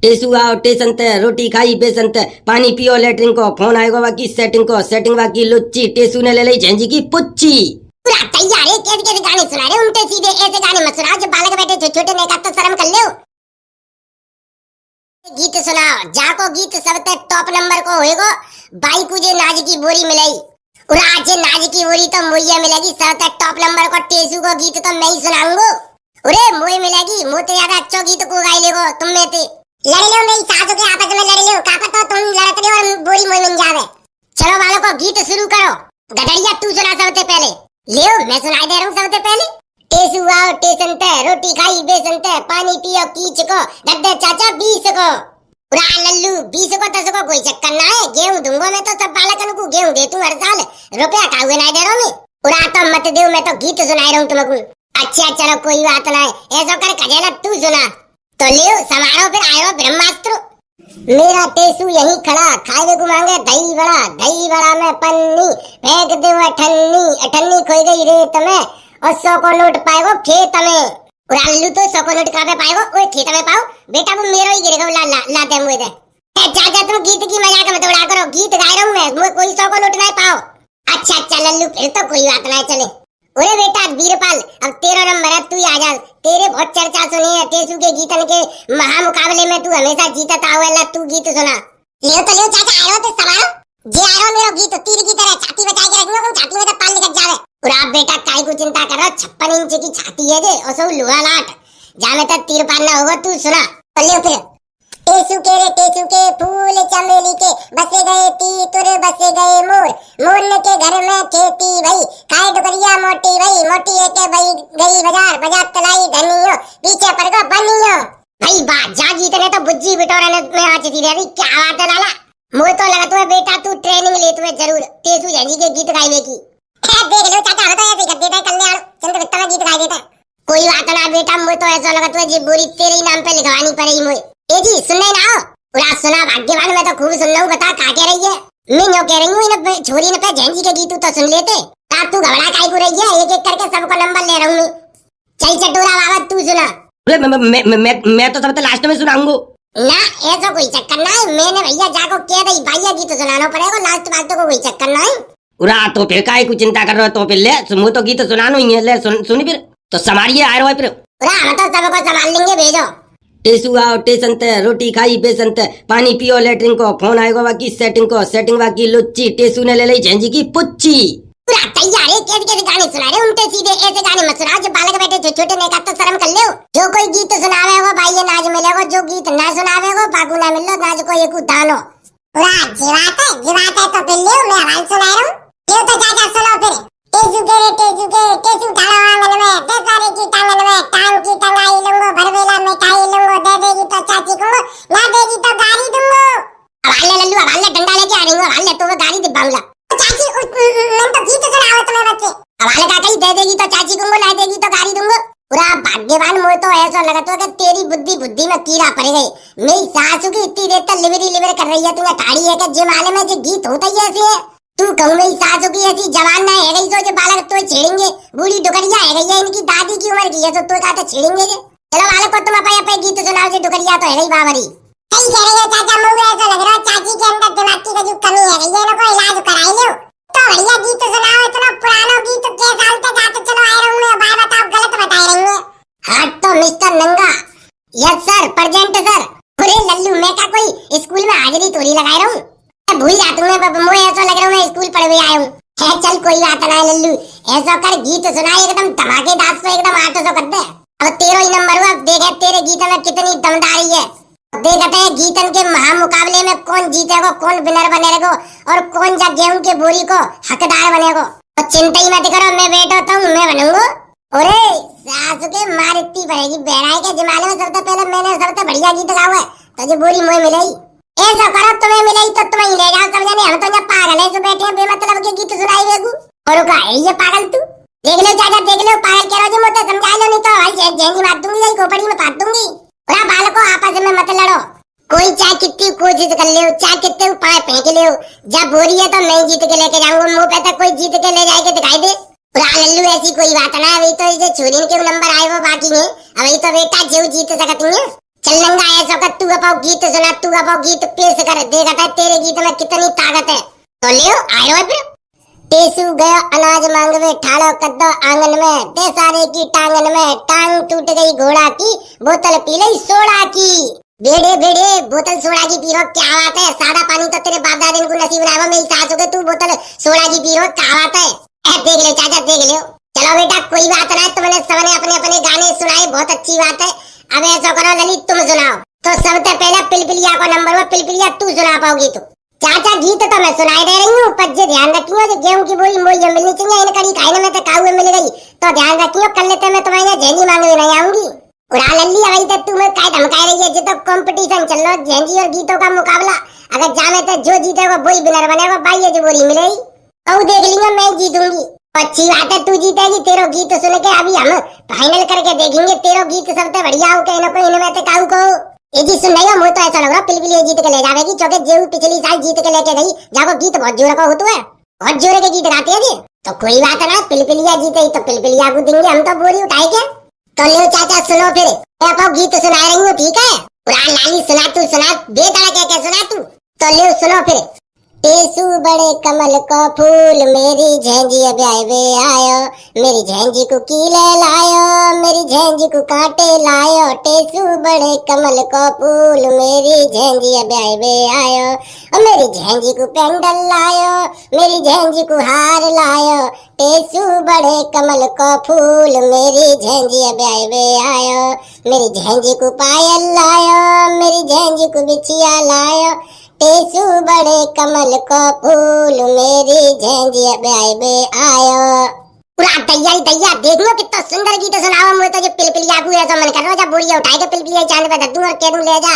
टेसू आओ टेशन ते रोटी खाई बेसन ते पानी पियो लेटरिन को फोन आएगा बाकी सेटिंग बाकी लुच्ची टेसू ने ले ली झेंजी की पुच्ची। पूरा तैयार है, कैसे कैसे गाने सुना रहे उल्टे सीधे, ऐसे गाने मत सुनाओ जो बालक बैठे छोटे छोटे ने का तो शर्म कर लो। गीत सुनाओ जाको गीत सबते टॉप नंबर को होएगो बाई कुजे नाज की बोरी मिलाई और आज नाज की बोरी तो मुझे मिलेगी सबते टॉप नंबर को टेसू को गीत तो मैं ही सुनाऊंगा। अरे मुझे मिलेगी मुझे ज्यादा अच्छा गीत को गाई लेगो तुम में थे लड़ लो मेरी सासू के आपस में लड़ लो का पता तुम लड़ते हो और बोरी मुझे मिल जावे। चलो वालों को गीत शुरू करो। गडरिया तू सुना सबसे पहले। लियो मैं सुनाई दे रहा हूँ सबसे पहले। टेसू आओ टेशन ते रोटी खाई बेसन ते पानी पियो कीच को दद्दे चाचा 20 को उरा लल्लू 20 को 10 को कोई चक्कर ना है। गेहूं दूंगा मैं तो सब बालकन को गेहूं दे तू हर साल रुपया का हुए ना दे रहा हूँ उरा तो मत दे मैं तो गीत सुनाई रहा हूँ तुमको। अच्छा चलो कोई बात ना है ऐसा कर कजेला तू सुना तो लियो समारोह फिर आयो ब्रह्मास्त्र। मेरा टेसू यही खड़ा खाए को मांगे दही बड़ा में पन्नी फेंक दे अठन्नी खोई गई रेत में और 100 को नोट पाएगो खेत में। और आलू तो 100 को नोट कहाँ पे पाएगो ओए खेत में पाओ बेटा वो मेरो ही गिरेगा लाते मुझे दे चाचा तुम गीत की मजाक मत उड़ा करो गीत गा रहा हूँ मैं मुझे कोई 100 को नोट नहीं पाओ। अच्छा लल्लू फिर तो कोई बात नहीं चले। ओरे बेटा वीरपाल अब तेरा नंबर है तू ही आ जा तेरे बहुत चर्चा सुनी है टेसू के गीतन के महामुकाबले में तू हमेशा जीतत आवेला तू गीत सुना। लियो तो लियो चाचा आयो तो समारो जे आयो मेरो गीत तीर की तरह छाती बचा के रखना तुम छाती में तो पाल निकल जावे। और आप बेटा काय को चिंता कर रहा 56 इंच की छाती है जे और सो लोहा लाट जामे तक तीर पालना होगा तू सुना। लियो फिर टेसू के फूल चमेली के बसे गए तीतुर बसे गए मोर के घर में खेती भई खाए डुकरिया मोटी है के भई गई बाजार तलाई धनियो पीछे पड़ गो बनियो भाई बात जा जीतने तो बुज्जी बिटोरा ने में आज दी रही क्या बात है लाला मुझे तो लगा तो बेटा तू ट्रेनिंग ले तुम्हें जरूर टेसू झंझी के गीत गाइने की। देख लो चाचा तो ऐसे कर देता कल्याण चंद्र बिट्टा में गीत गाई देता कोई बात ना बेटा मुझे तो ऐसा लगा तुम्हें जी बोरी तेरे ही नाम पे लिखवानी पड़ेगी मुझे। ए जी सुनने ना आओ पूरा सुना भाग्यवान मैं तो खूब सुन रहा हूँ बता क्या कह रही है। मैं नो कह रही हूँ इन छोरी ने पे झंझी के गीत तो सुन लेते ता तू घबरा काई को रही है एक एक करके सबको नंबर ले रहा हूँ मैं। चल चटोरा बाबा तू सुना। मैं तो सबसे लास्ट में सुनाऊंगा ना ऐसा कोई चक्कर ना है मैंने भैया जाको कह दई भैया गीत सुनाना पड़ेगा लास्ट बात को कोई चक्कर ना है। उरा तो फिर काय को चिंता कर रहे हो तो फिर ले मुझे तो गीत सुनाना ही है ले सुनी फिर तो संभालिए आ रहा है फिर उरा हम तो सबको संभाल लेंगे भेजो। टेसू आओ टेशन ते रोटी खाई बेसन ते पानी पियो लेटरिन को फोन आएगा बाकी सेटिंग बाकी लुच्ची टेसू ने ले ली झेंजी की पुच्ची। पूरा तैयार है कैसे कैसे गाने सुना रहे उल्टे सीधे ऐसे गाने मत सुनाओ जो बालक बैठे छोटे छोटे ने का तो शर्म कर लो। जो कोई गीत सुनावे हो भाई ये नाज मिलेगा जो गीत ना सुनावे हो बागू ना मिलो नाज को एक उठानो। पूरा जीवात है तो फिर लियो मैं आवाज सुना रहा हूँ लियो तो चाचा सुनो फिर। टेसू ढाला आंगन में बेचारे की टांगन में टांग की टंगाई लूंगो भरवेला मिठाई लूंगो दे देगी तो चाची को ना देगी तो गाड़ी दूंगो। हवाले लल्लू हवाले डंडा लेके आ रही हूँ हवाले तो वो गाड़ी दिबाऊंगा। चाची मैं तो गीत सुनाओ तुम्हें बच्चे हवाले का कहीं दे देगी तो चाची को ना देगी तो गाड़ी दूंगो। पूरा भाग्यवान मुझे तो ऐसा लगता है कि तेरी बुद्धि में कीड़ा पड़ गई। मेरी सासू की इतनी देर तक लिवर कर रही है तुम्हें ठाड़ी है कि जमाने में जो गीत होता ही ऐसे है तू कहूँ मेरी सासू की ऐसी जवान ना है गई जो बालक तो छेड़ेंगे बूढ़ी डुकरिया है गई है इनकी दादी की उम्र की है तो का तो छेड़ेंगे। चलो बालक को तुम अपने गीत सुनाओ जो डुकरिया तो है गई बाबरी। सही कह रहे हो चाचा मुझे ऐसा लग रहा है चाची के अंदर दिमाग की जो कमी है गई है ना को इलाज कराई लो तो भैया गीत सुनाओ इतना पुराना गीत के साल तक आते चलो आ रहा हूँ मैं बाय बताओ गलत बता रही है। हाँ तो मिस्टर नंगा यस सर प्रेजेंट सर। अरे लल्लू मैं का कोई स्कूल में हाजिरी थोड़ी लगा रहा हूँ भूल जाता हूँ मैं मुझे ऐसा लग रहा हूँ मैं स्कूल पढ़ भी आया हूँ। है चल कोई बात ना लल्लू ऐसा कर गीत सुना एकदम धमाकेदार से एकदम 800 कर दे। अब 13 ही नंबर हुआ देखे तेरे गीत में कितनी दमदारी है देखते हैं गीतन के महामुकाबले में कौन जीतेगा कौन विनर बनेगा और कौन जा गेहूं के बोरी को हकदार बनेगा। तो चिंता ही मत करो मैं बैठा हूँ मैं बनूंगा। अरे सासू के मार इतनी पड़ेगी बहराई के जमाने में सबसे पहले मैंने सबसे बढ़िया गीत गाया है तो जो बोरी मुझे मिलेगी ऐसा करो तुम्हें मिलेगी तो तुम्हें ले जाओ समझने हम तो यहाँ पागल है जो बैठे हैं बेमतलब के गीत सुनाई बेगू और का है ये पागल तू देख लो चाचा देख लो पागल कह रहा मुझे समझा लो नहीं तो भाई जेंजी मार दूंगी यही खोपड़ी में काट दूंगी। पूरा बालकों आपस में मत लड़ो कोई चाहे कितनी कोशिश कर ले चाहे कितने पाए फेंक ले जब बोरी है तो मैं जीत के लेके जाऊंगा मुंह पे तक कोई जीत के ले जाएगा दिखाई दे। पूरा लल्लू ऐसी कोई बात ना अभी तो इसे छोरी के नंबर आए वो बाकी है अभी तो बेटा जीव जीत सकती है। चल नंगा ऐसा कर, तू अपना गीत सुना, तू अपना गीत पेश कर, देखा था तेरे गीत में कितनी ताकत है। तो ले आयो है फिर। टेसू गया अनाज मांगवे, ठाड़ो कद्दो आंगन में, दे सारे की टांगन में, टांग टूट गई घोड़ा की, बोतल पी लई सोडा की। बेड़े बेड़े बोतल सोडा की पी रहो, क्या बात है। सादा पानी तो तेरे बाप दादा को नसीब ना हो, मेरी सास हो गई, तू बोतल सोडा की पी रहो, क्या बात है। देख ले चाचा देख ले। चलो बेटा कोई बात ना, तुमने सबने अपने अपने गाने सुनाए, बहुत अच्छी बात है। अब ऐसा करो ललित तुम सुनाओ। तो सबसे पहले पिलपिलिया को नंबर हुआ, पिलपिलिया तू सुना पाओगी तो। चाचा गीत तो मैं सुनाई दे रही हूँ, पर ध्यान रखियो जो गेहूं की बोरी मोई मिलनी चाहिए, इन कड़ी खाने में तो काऊ मिल गई, तो ध्यान रखियो कल लेते मैं तुम्हारे झेंजी मांगने नहीं आऊंगी। उड़ा लल्ली अभी तक तू मैं काय धमकाई रही है, जो तो कंपटीशन चल रहा है झेंजी और गीतों का मुकाबला। अगर जाने तो जो जीतेगा वही विनर बनेगा, भाई ये जो बोरी मिलेगी और देख लियो मैं जीतूंगी। अच्छी बात है तू जीतेगी, तेरो गीत सुन के अभी हम फाइनल करके देखेंगे, तेरो गीत सबसे बढ़िया हो के इनको इनमें तो काऊ को ये जी सुन नहीं हो। मुझे तो ऐसा लग रहा पिलपिली जीत के ले जाएगी, क्योंकि जेऊ पिछली साल जीत के लेके गई, जाको गीत बहुत जोर का होता है, बहुत जोर के गीत गाते हैं जी। तो कोई बात ना, पिलपिलिया जीते तो पिलपिलिया को देंगे, हम तो बोरी उठाए के। तो ले चाचा सुनो फिर, मैं आपको गीत सुना रही हूँ ठीक है। पुरान लाली सुना, तू सुना, बेटा क्या सुना तू। तो ले सुनो फिर। टेसू बड़े कमल का फूल, मेरी झेंजी ब्याह वे आयो, मेरी झेंजी को कीले लायो, मेरी झेंजी को कांटे लायो। टेसू बड़े कमल का फूल, मेरी झेंजी ब्याह वे आयो, मेरी झेंजी को पेंडल लायो, मेरी झेंजी को हार लायो। टेसू बड़े कमल का फूल, मेरी झेंजी ब्याह वे आयो, मेरी झेंजी को पायल लायो, मेरी झेंजी को बिछिया लायो। टेसू बड़े कमल का फूल, मेरी झेंजी ब्याह में आयो। पूरा तैयारी तैयार, देख लो कितना सुंदर गीत सुनाओ। मुझे तो जो पिलपिलिया को ऐसा मन कर रहा है, जब बोरिया उठाए के पिलपिलिया चांद पे धर दूं और कह दूं ले जा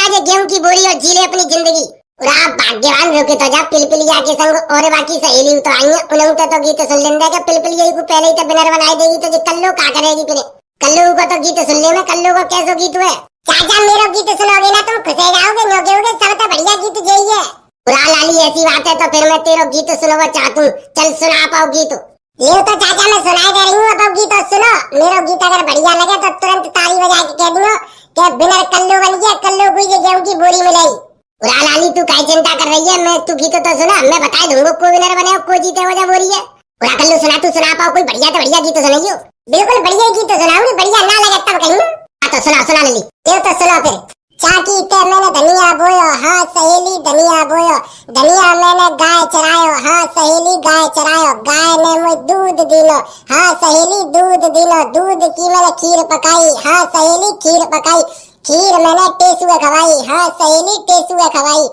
जे गेहूं की बोरी और जी ले अपनी जिंदगी। पूरा भाग्यवान रोके तो जा पिलपिलिया के संग और बाकी सहेली तो आई है, उन्हें तो गीत सुन लेंगे कि पिलपिलिया को पहले ही तो विनर बनाई देगी, तो जो कल्लो का करेगी फिर। कल्लो को तो गीत सुन ले, मैं कल्लो को कैसो गीत हुए। चाचा मेरा गीत सुनोगे ना तुम खुश हो जाओगे, नोगेगे सबसे बढ़िया गीत यही है। पूरा लाली ऐसी बात है तो फिर मैं तेरा गीत सुनवा चाहता हूँ, चल सुना पाओ गीत। ले तो चाचा मैं सुनाई दे रही हूँ, अब गीत सुनो। मेरा गीत अगर बढ़िया लगे तो तुरंत ताली बजा के कह दूंगा कि विनर कल्लू बन गया, कल्लू को ये गेहूं की बोरी मिलेगी। पूरा लाली तू काय चिंता कर रही है, मैं तू गीत तो सुना, मैं बता दूंगा को विनर बने और को जीते हो जा बोरी है। पूरा कल्लू सुना, तू सुना पाओ कोई बढ़िया तो बढ़िया गीत सुनाइयो, बिल्कुल बढ़िया गीत सुनाऊंगी, बढ़िया ना लगे तब कहीं। तो सुना सुना लली, ये तो सुना फिर। चाची ते मैंने धनिया बोयो, हाँ सहेली धनिया बोयो, धनिया मैंने गाय चरायो, हाँ सहेली गाय चरायो। गाय ने मुझे दूध दिलो, हाँ सहेली दूध दिलो। दूध की मैंने खीर पकाई, हाँ सहेली खीर पकाई। खीर मैंने टेसुए खवाई, हाँ सहेली टेसुए खवाई।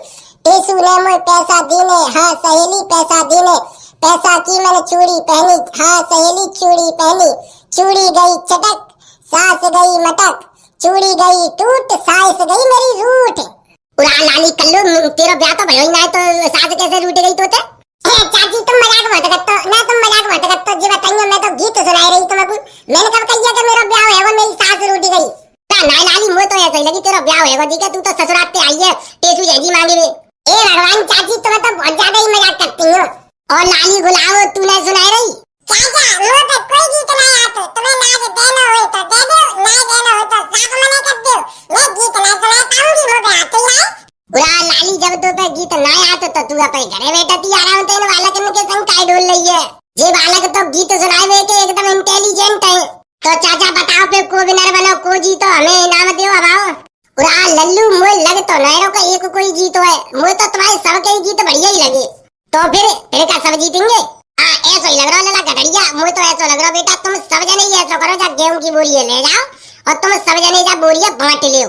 टेसू ने मुझे पैसा दीने, हाँ सहेली पैसा दीने। पैसा की मैंने चूड़ी पहनी, हाँ सहेली चूड़ी पहनी। चूड़ी गई चटक, सास गई मटक, चूड़ी गई टूट, सास गई मेरी रूठ। पूरा लाली कल्लू तेरा ब्याह तो भयो ही ना है, तो सास कैसे रूठ गई तोते। चाची तुम मजाक मत करते ना, तुम मजाक मत करते जी, बताइए मैं तो गीत सुनाई रही तुमको। मैंने कब कही कि मेरा ब्याह है वो मेरी सास रूठ गई। ना लाली मुझे तो ऐसा ही लगी तेरा ब्याह है वो जी, तू तो ससुराल से आई है टेसू जैसी मांगे में। ए भगवान चाची तुम्हें तो बहुत ज्यादा ही मजाक करती हो। और लाली गुलाब तूने सुनाई रही। चाचा मुझे तो कोई गीत नहीं आता, तुम्हें नाच देना हो तो दे दो, नहीं देना हो तो साथ मना कर दो। मैं गीत नहीं सुनाता हूँ, मुझे आते ही है। पूरा लाली जब तो पे गीत ना आते तो तू अपने घरे बैठा थी आराम से, इन बालक के संग काय ढोल रही है। ये बालक तो गीत सुनाए हुए के एकदम इंटेलिजेंट है। तो चाचा बताओ पे को विनर बनो, को जीतो, हमें इनाम दो अब। पूरा लल्लू मुझे लग तो नहरों का एक कोई जीतो है, मुझे तो तुम्हारे सबके गीत बढ़िया ही लगे। तो फिर क्या सब जीतेंगे? हाँ ऐसा ही लग रहा लला गधड़िया, मुझे तो ऐसा लग रहा बेटा तुम सब जने ही ऐसा करो, जा गेहूं की बोरियां ले जाओ और तुम सब जने जा बोरियां बांट ले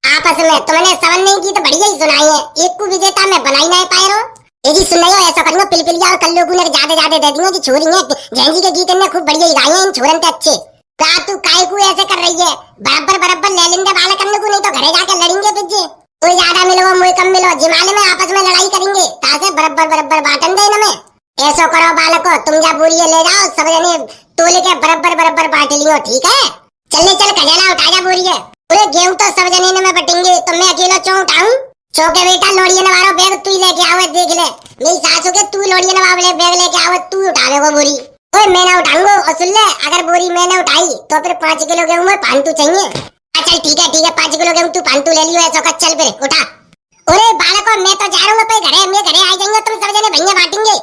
आपस में। तुमने समझ नहीं की तो बढ़िया ही सुनाई है, एक को विजेता मैं बना ही नहीं पाए रो। एक ही सुनाई हो ऐसा करूंगा, पिलपिलिया और कल्लू को ज्यादा ज्यादा दे दूंगा कि छोरी है झेंजी के गीत ने खूब बढ़िया ही गाए हैं इन छोरन के अच्छे। का तू काय को ऐसे कर रही है, बराबर बराबर ले लेंगे बालक करने को, नहीं तो घरे जाके लड़ेंगे फिर कोई ज्यादा मिलो मुझे कम मिलो, जिमाने में आपस में लड़ाई करेंगे, तासे बराबर बराबर बांटन दे ना। ऐसा करो बालको, तुम जा बोरियां ले जाओ, सब जने तोले के बराबर बराबर बांट लियो ठीक है। चलने चल खजाना उठा जा बोरियां, पूरे गेहूं तो सब जने में बटेंगे, तो मैं अकेला क्यों उठाऊं। चौके बेटा लोड़िया नवारो बैग तू लेके आओ, देख ले मेरी सासू के तू लोड़िया नवाब ले बैग लेके आओ, तू उठावेगो बोरी। ओए मैं ना उठाऊंगा, और सुन ले अगर बोरी मैंने उठाई तो फिर 5 किलो गेहूं में पान तू चाहिए। चल ठीक है 5 किलो गेहूं तू फालतू ले लियो ऐसा कर, चल फिर उठा। अरे बालको मैं तो जा रहा हूँ घरे, मैं घरे आ जाएंगे, तुम सब जने भैया बांटेंगे।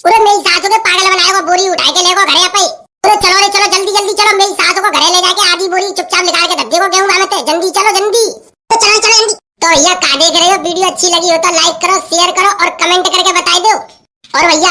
अरे मेरी सासू के पागल बनाएगा, बोरी उठा के लेगो घरे पे। अरे चलो रे चलो जल्दी जल्दी चलो, मेरी सासू को घरे ले जाके आधी बोरी चुपचाप निकाल के धब्बे को गेहूं डालते, जल्दी चलो जल्दी। तो चलो चलो जल्दी। तो भैया का देख रहे हो, वीडियो अच्छी लगी हो तो लाइक करो, शेयर करो और कमेंट करके बता दो। और भैया